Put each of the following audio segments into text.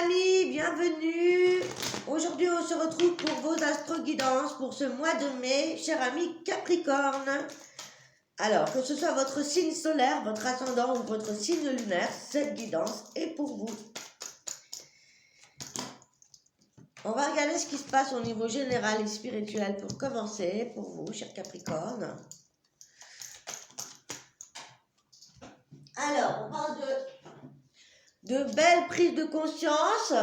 amis, bienvenue. Aujourd'hui, on se retrouve pour vos astro-guidances pour ce mois de mai, chers amis Capricorne. Alors, que ce soit votre signe solaire, votre ascendant ou votre signe lunaire, cette guidance est pour vous. On va regarder ce qui se passe au niveau général et spirituel pour commencer, pour vous, chers Capricorne. Alors, on parle de belles prises de conscience,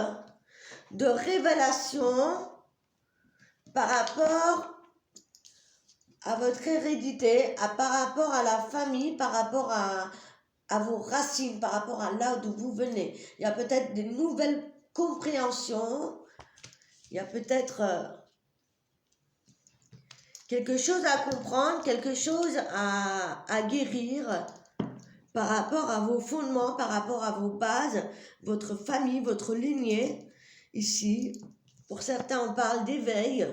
de révélation par rapport à votre hérédité, par rapport à la famille, par rapport à vos racines, par rapport à là d'où vous venez. Il y a peut-être des nouvelles compréhensions, il y a peut-être quelque chose à comprendre, quelque chose à guérir par rapport à vos fondements, par rapport à vos bases, votre famille, votre lignée. Ici, pour certains, on parle d'éveil,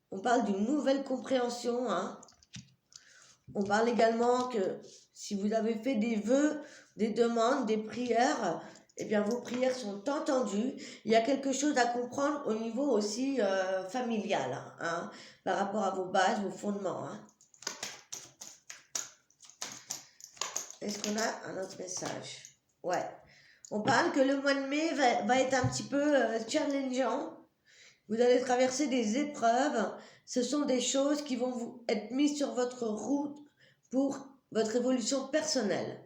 on parle d'une nouvelle compréhension. On parle également que si vous avez fait des vœux, des demandes, des prières, eh bien vos prières sont entendues. Il y a quelque chose à comprendre au niveau aussi familial, par rapport à vos bases, vos fondements. Est-ce qu'on a un autre message? Ouais. On parle que le mois de mai va être un petit peu challengeant. Vous allez traverser des épreuves. Ce sont des choses qui vont vous être mises sur votre route pour votre évolution personnelle.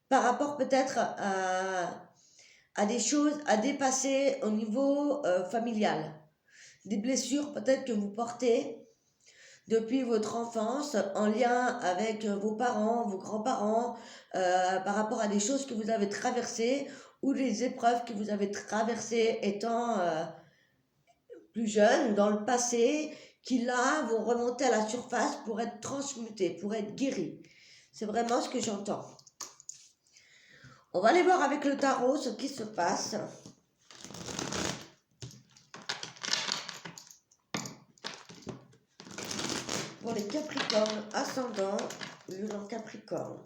Par rapport peut-être à des choses à dépasser au niveau familial. Des blessures peut-être que vous portez depuis votre enfance, en lien avec vos parents, vos grands-parents, par rapport à des choses que vous avez traversées ou des épreuves que vous avez traversées étant plus jeune, dans le passé, qui là vont remonter à la surface pour être transmutées, pour être guéries. C'est vraiment ce que j'entends. On va aller voir avec le tarot ce qui se passe. Pour les Capricornes, ascendant, lune en Capricorne.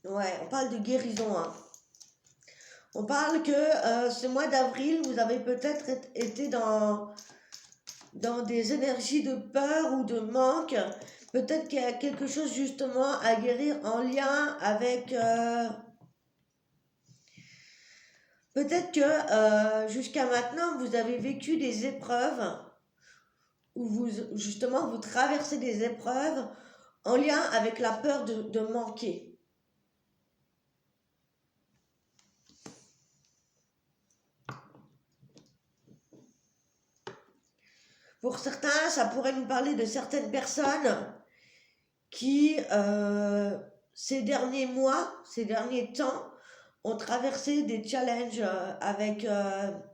Ouais, on parle de guérison. On parle que ce mois d'avril, vous avez peut-être été dans des énergies de peur ou de manque. Peut-être qu'il y a quelque chose justement à guérir en lien avec... peut-être que jusqu'à maintenant, vous avez vécu des épreuves où vous traversez des épreuves en lien avec la peur de manquer. Pour certains, ça pourrait nous parler de certaines personnes qui, ces derniers mois, ces derniers temps, ont traversé des challenges avec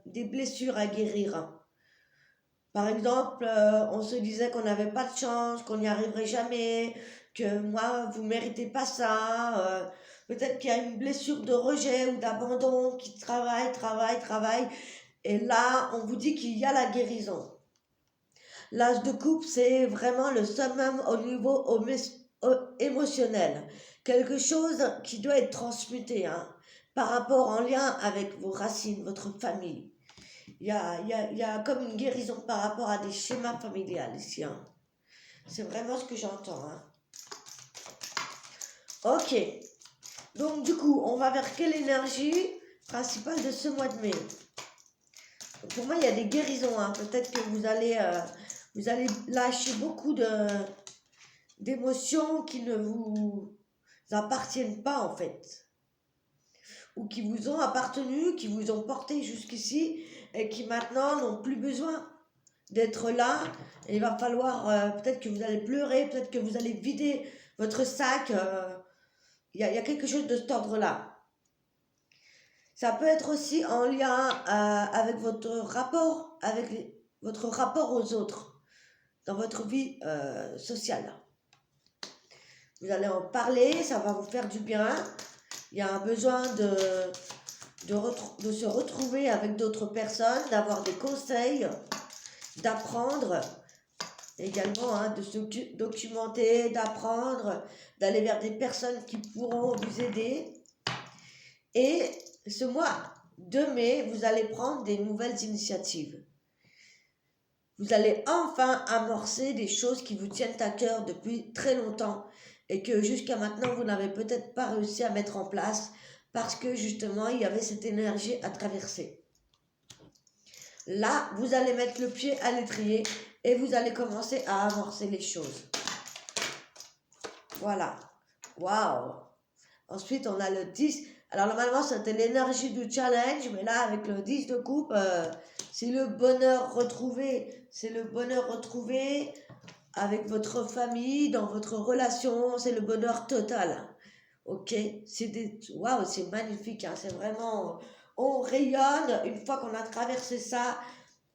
des blessures à guérir. Par exemple, on se disait qu'on n'avait pas de chance, qu'on n'y arriverait jamais, que moi, vous ne méritez pas ça. Peut-être qu'il y a une blessure de rejet ou d'abandon qui travaille. Et là, on vous dit qu'il y a la guérison. L'âge de couple, c'est vraiment le summum au niveau émotionnel. Quelque chose qui doit être transmuté, par rapport en lien avec vos racines, votre famille. Il y a comme une guérison par rapport à des schémas familiales ici. C'est vraiment ce que j'entends. Ok. Donc du coup, on va vers quelle énergie principale de ce mois de mai? Pour moi, il y a des guérisons. Peut-être que vous allez lâcher beaucoup d'émotions qui ne vous appartiennent pas en fait. Ou qui vous ont appartenu, qui vous ont porté jusqu'ici et qui maintenant n'ont plus besoin d'être là. Et il va falloir, peut-être que vous allez pleurer, peut-être que vous allez vider votre sac. Il y a quelque chose de cet ordre-là. Ça peut être aussi en lien avec votre rapport, votre rapport aux autres, dans votre vie sociale. Vous allez en parler, ça va vous faire du bien. Il y a un besoin de se retrouver avec d'autres personnes, d'avoir des conseils, d'apprendre également, hein, de se documenter, d'apprendre, d'aller vers des personnes qui pourront vous aider. Et ce mois de mai, vous allez prendre des nouvelles initiatives. Vous allez enfin amorcer des choses qui vous tiennent à cœur depuis très longtemps et que jusqu'à maintenant, vous n'avez peut-être pas réussi à mettre en place parce que justement, il y avait cette énergie à traverser. Là, vous allez mettre le pied à l'étrier et vous allez commencer à amorcer les choses. Voilà. Waouh! Ensuite, on a le 10. Alors, normalement, c'était l'énergie du challenge, mais là, avec le 10 de coupe, c'est le bonheur retrouvé. C'est le bonheur retrouvé avec votre famille, dans votre relation. C'est le bonheur total. Ok? Waouh, c'est magnifique. Hein, c'est vraiment... On rayonne. Une fois qu'on a traversé ça,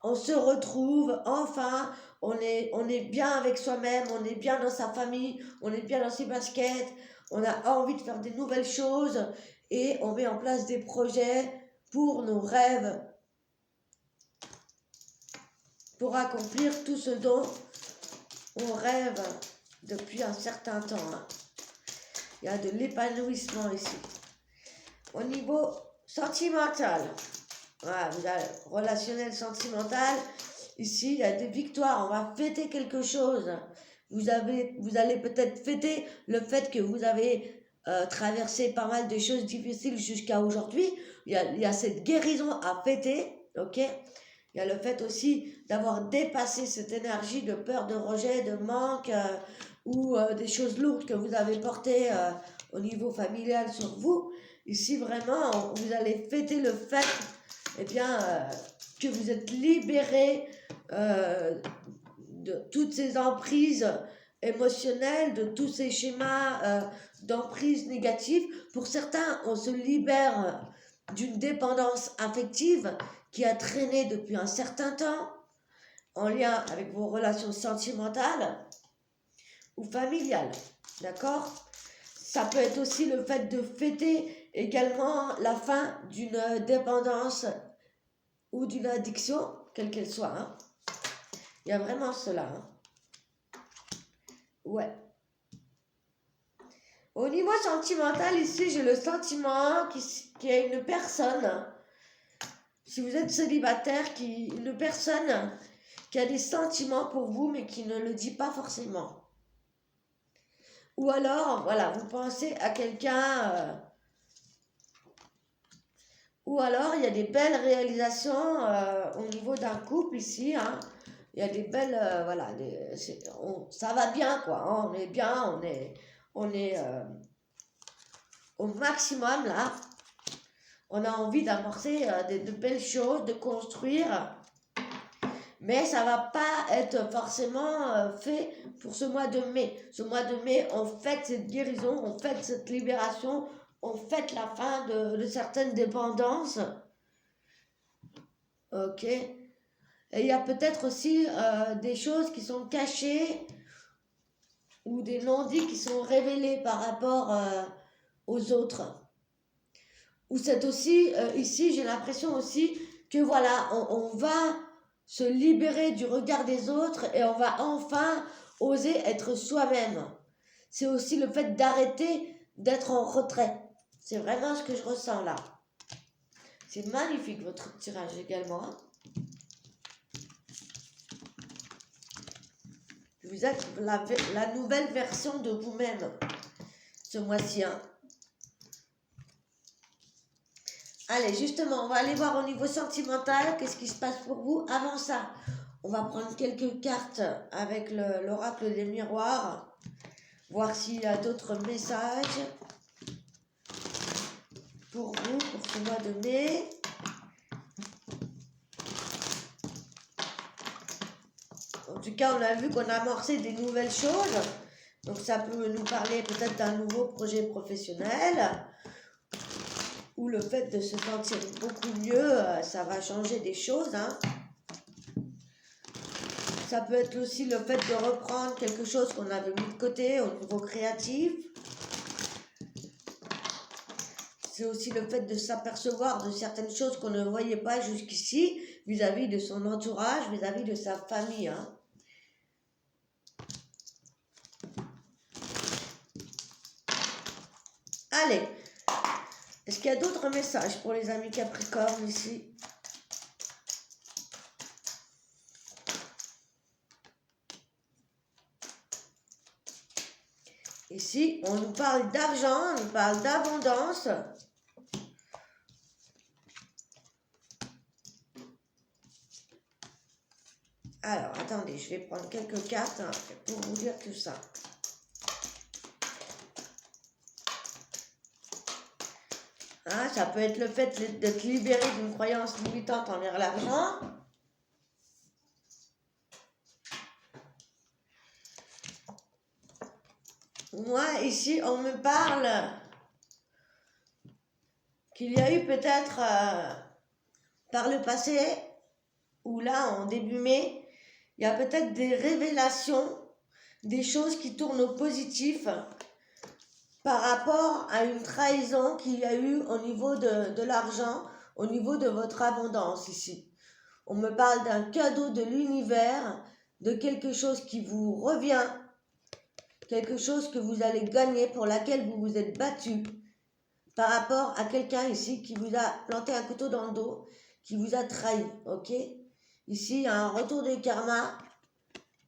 on se retrouve. Enfin, on est bien avec soi-même. On est bien dans sa famille. On est bien dans ses baskets. On a envie de faire des nouvelles choses et on met en place des projets pour nos rêves, pour accomplir tout ce dont on rêve depuis un certain temps. Hein. Il y a de l'épanouissement ici. Au niveau sentimental, voilà, vous avez relationnel sentimental, ici il y a des victoires, on va fêter quelque chose. Vous allez peut-être fêter le fait que vous avez traversé pas mal de choses difficiles jusqu'à aujourd'hui. Il y a cette guérison à fêter, ok? Il y a le fait aussi d'avoir dépassé cette énergie de peur, de rejet, de manque ou des choses lourdes que vous avez portées au niveau familial sur vous. Ici, vraiment, vous allez fêter le fait que vous êtes libéré de toutes ces emprises émotionnelles, de tous ces schémas d'emprise négative. Pour certains, on se libère d'une dépendance affective qui a traîné depuis un certain temps en lien avec vos relations sentimentales ou familiales. D'accord ? Ça peut être aussi le fait de fêter également la fin d'une dépendance ou d'une addiction, quelle qu'elle soit. Hein. Il y a vraiment cela. Hein. Ouais. Au niveau sentimental, ici, j'ai le sentiment qu'il y a une personne, si vous êtes célibataire, une personne qui a des sentiments pour vous, mais qui ne le dit pas forcément. Ou alors, voilà, vous pensez à quelqu'un... ou alors, il y a des belles réalisations au niveau d'un couple ici. Hein. Il y a des belles... voilà, ça va bien, quoi. Hein, on est bien, on est au maximum, là. On a envie d'amorcer de belles choses, de construire. Mais ça ne va pas être forcément fait pour ce mois de mai. Ce mois de mai, on fête cette guérison, on fête cette libération, on fête la fin de certaines dépendances. Ok. Et il y a peut-être aussi des choses qui sont cachées ou des non-dits qui sont révélés par rapport aux autres. Ou c'est aussi, ici, j'ai l'impression aussi que voilà, on va se libérer du regard des autres et on va enfin oser être soi-même. C'est aussi le fait d'arrêter d'être en retrait. C'est vraiment ce que je ressens là. C'est magnifique votre tirage également. Hein. Vous êtes la nouvelle version de vous-même ce mois-ci. Hein. Allez, justement, on va aller voir au niveau sentimental, qu'est-ce qui se passe pour vous. Avant ça, on va prendre quelques cartes avec l'oracle des miroirs, voir s'il y a d'autres messages pour vous, pour ce mois de mai. En tout cas, on a vu qu'on a amorcé des nouvelles choses, donc ça peut nous parler peut-être d'un nouveau projet professionnel, ou le fait de se sentir beaucoup mieux, ça va changer des choses. Hein. Ça peut être aussi le fait de reprendre quelque chose qu'on avait mis de côté au niveau créatif. c'est aussi le fait de s'apercevoir de certaines choses qu'on ne voyait pas jusqu'ici, vis-à-vis de son entourage, vis-à-vis de sa famille. Hein. Allez, est-ce qu'il y a d'autres messages pour les amis Capricorne ici? Ici, on nous parle d'argent, on nous parle d'abondance. Alors, attendez, je vais prendre quelques cartes pour vous dire tout ça. Hein, ça peut être le fait de te libérer d'une croyance limitante envers l'argent. Moi, ici, on me parle qu'il y a eu peut-être par le passé, ou là, en début mai, il y a peut-être des révélations, des choses qui tournent au positif par rapport à une trahison qu'il y a eu au niveau de l'argent, au niveau de votre abondance ici. On me parle d'un cadeau de l'univers, de quelque chose qui vous revient, quelque chose que vous allez gagner, pour laquelle vous vous êtes battu, par rapport à quelqu'un ici qui vous a planté un couteau dans le dos, qui vous a trahi, ok? Ici, il y a un retour des karmas.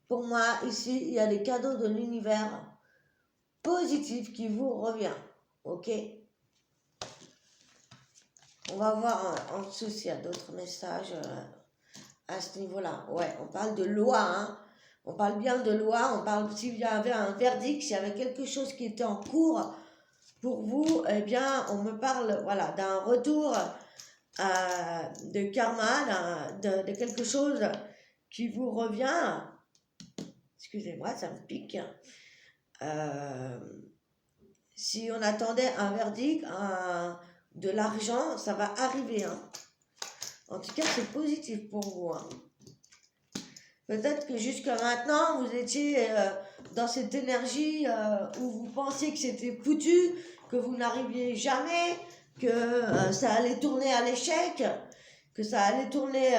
Pour moi, ici, il y a des cadeaux de l'univers positifs qui vous revient, ok? On va voir en dessous s'il y a d'autres messages à ce niveau-là. Ouais, on parle de loi, hein? On parle bien de loi, on parle s'il y avait un verdict, s'il y avait quelque chose qui était en cours pour vous, eh bien, on me parle, voilà, d'un retour de karma, de quelque chose qui vous revient. Excusez-moi, ça me pique. Si on attendait un verdict, de l'argent, ça va arriver. Hein. En tout cas, c'est positif pour vous. Hein. Peut-être que jusqu'à maintenant, vous étiez dans cette énergie où vous pensiez que c'était foutu, que vous n'arriviez jamais, que ça allait tourner à l'échec, que ça allait tourner,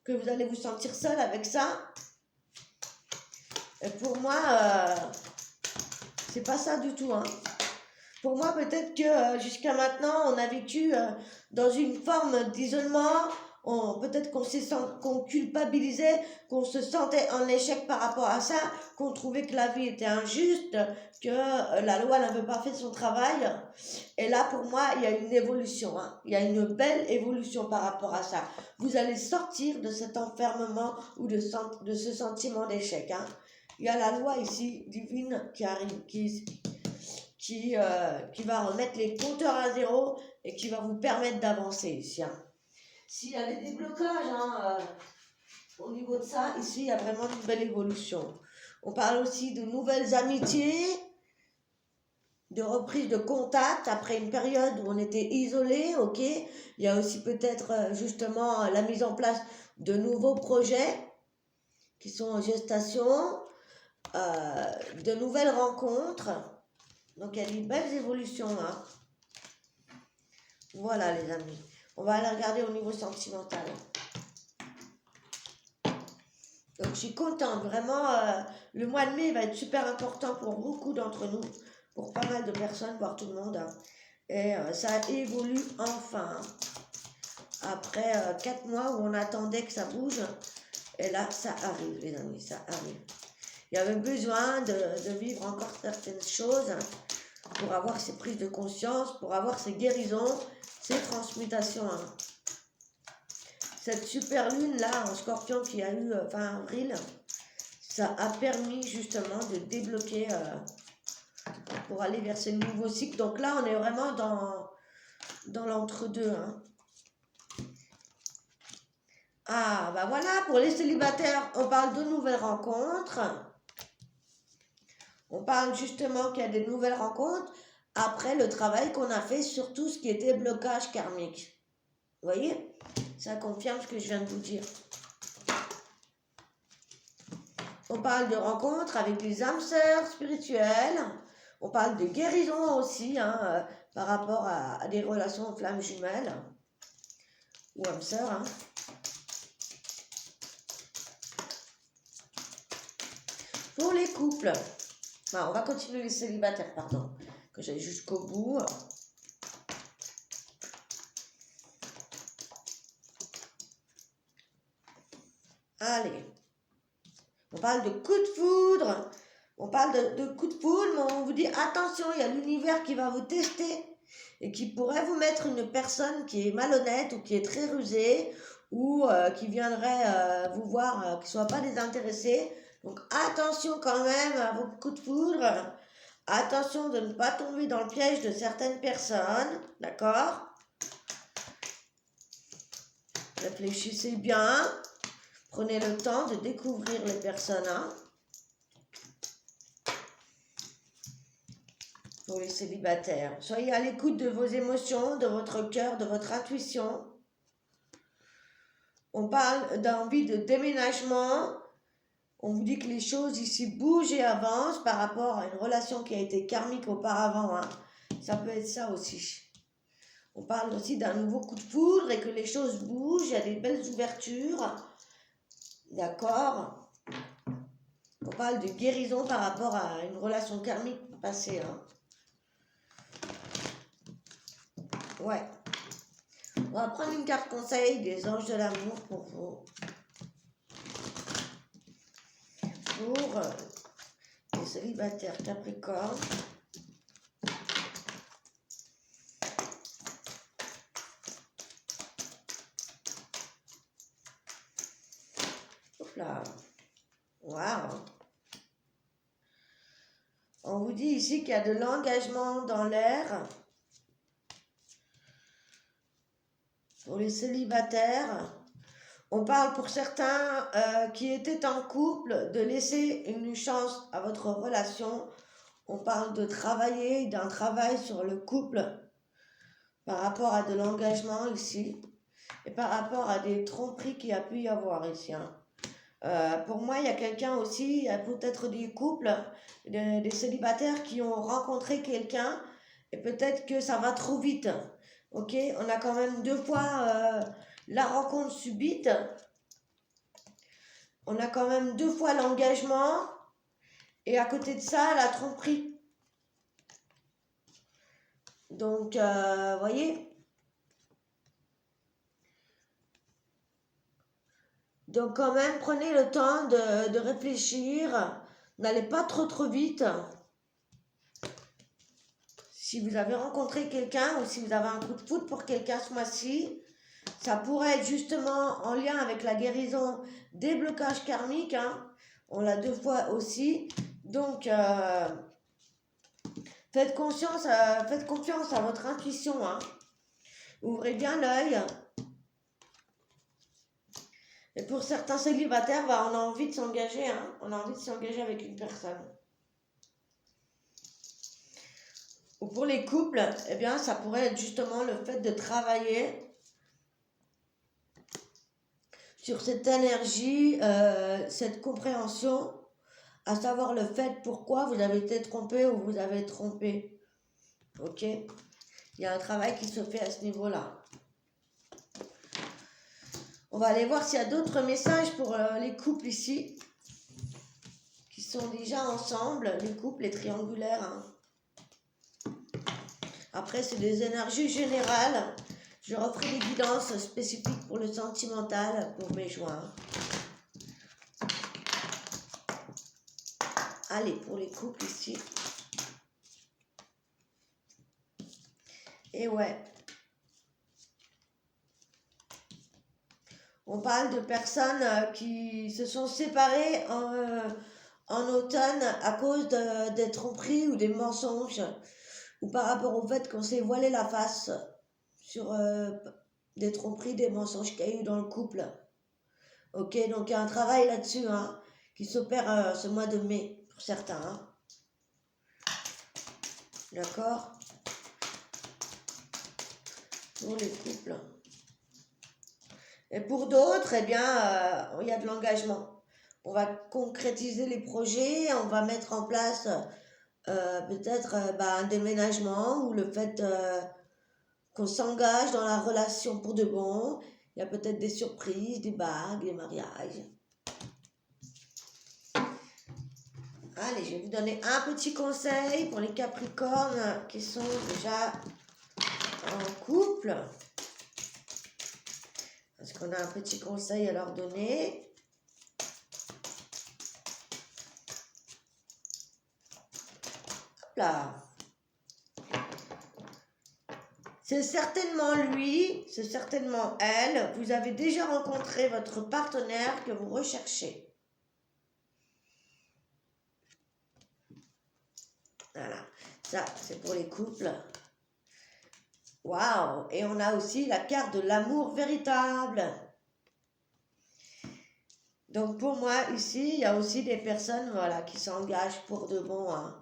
que vous allez vous sentir seul avec ça. Et pour moi, c'est pas ça du tout. Hein. Pour moi, peut-être que jusqu'à maintenant, on a vécu dans une forme d'isolement. Peut-être qu'on culpabilisait, qu'on se sentait en échec par rapport à ça, qu'on trouvait que la vie était injuste, que la loi n'avait pas fait son travail. Et là, pour moi, il y a une évolution. Hein. Il y a une belle évolution par rapport à ça. Vous allez sortir de cet enfermement ou de ce sentiment d'échec. Hein. Il y a la loi ici, divine, qui arrive, qui va remettre les compteurs à zéro et qui va vous permettre d'avancer ici. Hein. S'il y a des déblocages au niveau de ça, ici il y a vraiment une belle évolution. On parle aussi de nouvelles amitiés, de reprise de contact après une période où on était isolé, ok. Il y a aussi peut-être justement la mise en place de nouveaux projets qui sont en gestation, de nouvelles rencontres. Donc il y a une belle évolution là. Voilà les amis. On va aller regarder au niveau sentimental. Donc je suis contente. Vraiment, le mois de mai va être super important pour beaucoup d'entre nous. Pour pas mal de personnes, voire tout le monde. Hein. Et ça évolue enfin. Après 4 mois où on attendait que ça bouge. Et là, ça arrive les amis, ça arrive. Il y avait besoin de vivre encore certaines choses. Pour avoir ces prises de conscience, pour avoir ces guérisons, ces transmutations. Hein. Cette super lune là en scorpion qui a eu fin avril, ça a permis justement de débloquer pour aller vers ce nouveau cycle. Donc là on est vraiment dans l'entre-deux. Hein. Ah bah voilà, pour les célibataires, on parle de nouvelles rencontres. On parle justement qu'il y a des nouvelles rencontres après le travail qu'on a fait sur tout ce qui était blocage karmique. Vous voyez? Ça confirme ce que je viens de vous dire. On parle de rencontres avec des âmes sœurs spirituelles. On parle de guérison aussi, hein, par rapport à des relations flammes jumelles ou âme sœur. Hein. Pour les couples, on va continuer les célibataires, pardon, que j'aille jusqu'au bout. Allez, on parle de coup de foudre. On parle de coup de foudre, mais on vous dit attention, il y a l'univers qui va vous tester et qui pourrait vous mettre une personne qui est malhonnête ou qui est très rusée ou qui viendrait vous voir, qui ne soit pas désintéressée. Donc attention quand même à vos coups de foudre. Attention de ne pas tomber dans le piège de certaines personnes, d'accord? Réfléchissez bien. Prenez le temps de découvrir les personnes. Hein. Pour les célibataires. Soyez à l'écoute de vos émotions, de votre cœur, de votre intuition. On parle d'envie de déménagement. On vous dit que les choses ici bougent et avancent par rapport à une relation qui a été karmique auparavant. Hein. Ça peut être ça aussi. On parle aussi d'un nouveau coup de foudre et que les choses bougent. Il y a des belles ouvertures. D'accord? On parle de guérison par rapport à une relation karmique passée. Hein. Ouais. On va prendre une carte conseil des anges de l'amour pour vous. Pour les célibataires Capricorne. Hop là. Waouh. On vous dit ici qu'il y a de l'engagement dans l'air. Pour les célibataires, on parle pour certains qui étaient en couple de laisser une chance à votre relation. On parle de travailler, d'un travail sur le couple par rapport à de l'engagement ici et par rapport à des tromperies qu'il y a pu y avoir ici. Hein. Pour moi, il y a quelqu'un aussi, il y a peut-être des couples, des célibataires qui ont rencontré quelqu'un et peut-être que ça va trop vite. Ok, on a quand même 2 fois la rencontre subite. On a quand même 2 fois l'engagement. Et à côté de ça, la tromperie. Donc, voyez. Donc, quand même, prenez le temps de réfléchir. N'allez pas trop vite. Si vous avez rencontré quelqu'un ou si vous avez un coup de foudre pour quelqu'un ce mois-ci, ça pourrait être justement en lien avec la guérison des blocages karmiques. Hein. On l'a 2 fois aussi. Donc, faites confiance à votre intuition. Hein. Ouvrez bien l'œil. Et pour certains célibataires, on a envie de s'engager. Hein. On a envie de s'engager avec une personne. Ou pour les couples, eh bien, ça pourrait être justement le fait de travailler sur cette énergie, cette compréhension, à savoir le fait pourquoi vous avez été trompé ou vous avez trompé. Ok? Il y a un travail qui se fait à ce niveau-là. On va aller voir s'il y a d'autres messages pour les couples ici, qui sont déjà ensemble, les couples, les triangulaires. Hein. Après, c'est des énergies générales. Je referai des guidances spécifiques pour le sentimental pour mes joints. Allez, pour les couples ici. Et ouais. On parle de personnes qui se sont séparées en automne à cause des tromperies ou des mensonges. Ou par rapport au fait qu'on s'est voilé la face sur des tromperies, des mensonges qu'il y a eu dans le couple. Ok, donc il y a un travail là-dessus hein, qui s'opère ce mois de mai pour certains. Hein. D'accord? Pour les couples. Et pour d'autres, eh bien, il y a de l'engagement. On va concrétiser les projets, on va mettre en place peut-être un déménagement ou le fait qu'on s'engage dans la relation pour de bon. Il y a peut-être des surprises, des bagues, des mariages. Allez, je vais vous donner un petit conseil pour les Capricornes qui sont déjà en couple. Parce qu'on a un petit conseil à leur donner. Hop là. C'est certainement lui, c'est certainement elle. Vous avez déjà rencontré votre partenaire que vous recherchez. Voilà, ça c'est pour les couples. Waouh! Et on a aussi la carte de l'amour véritable. Donc pour moi, ici, il y a aussi des personnes voilà, qui s'engagent pour de bon. Hein.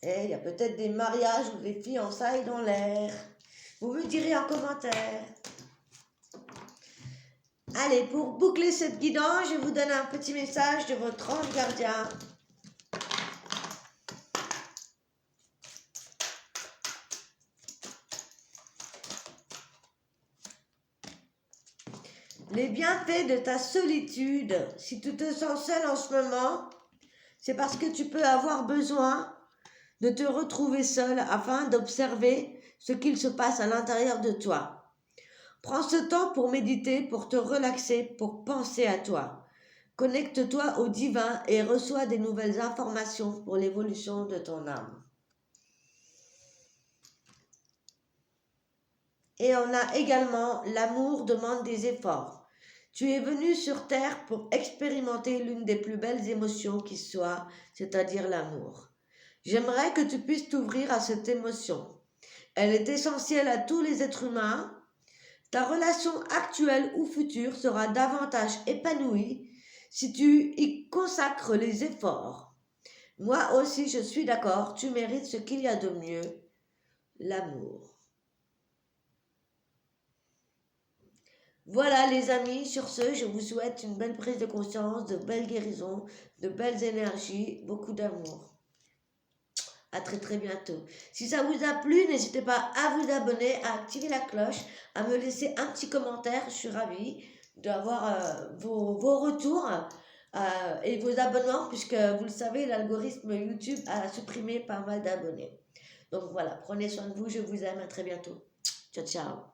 Et il y a peut-être des mariages ou des fiançailles dans l'air. Vous me direz en commentaire. Allez, pour boucler cette guidance, je vous donne un petit message de votre ange gardien. Les bienfaits de ta solitude. Si tu te sens seul en ce moment, c'est parce que tu peux avoir besoin de te retrouver seul afin d'observer ce qu'il se passe à l'intérieur de toi. Prends ce temps pour méditer, pour te relaxer, pour penser à toi. Connecte-toi au divin et reçois des nouvelles informations pour l'évolution de ton âme. Et on a également l'amour demande des efforts. Tu es venu sur terre pour expérimenter l'une des plus belles émotions qui soit, c'est-à-dire l'amour. J'aimerais que tu puisses t'ouvrir à cette émotion. Elle est essentielle à tous les êtres humains. Ta relation actuelle ou future sera davantage épanouie si tu y consacres les efforts. Moi aussi, je suis d'accord, tu mérites ce qu'il y a de mieux, l'amour. Voilà les amis, sur ce, je vous souhaite une belle prise de conscience, de belles guérisons, de belles énergies, beaucoup d'amour. À très très bientôt. Si ça vous a plu, n'hésitez pas à vous abonner, à activer la cloche, à me laisser un petit commentaire. Je suis ravie d'avoir vos retours et vos abonnements, puisque vous le savez, l'algorithme YouTube a supprimé pas mal d'abonnés. Donc voilà, prenez soin de vous, je vous aime, à très bientôt. Ciao, ciao.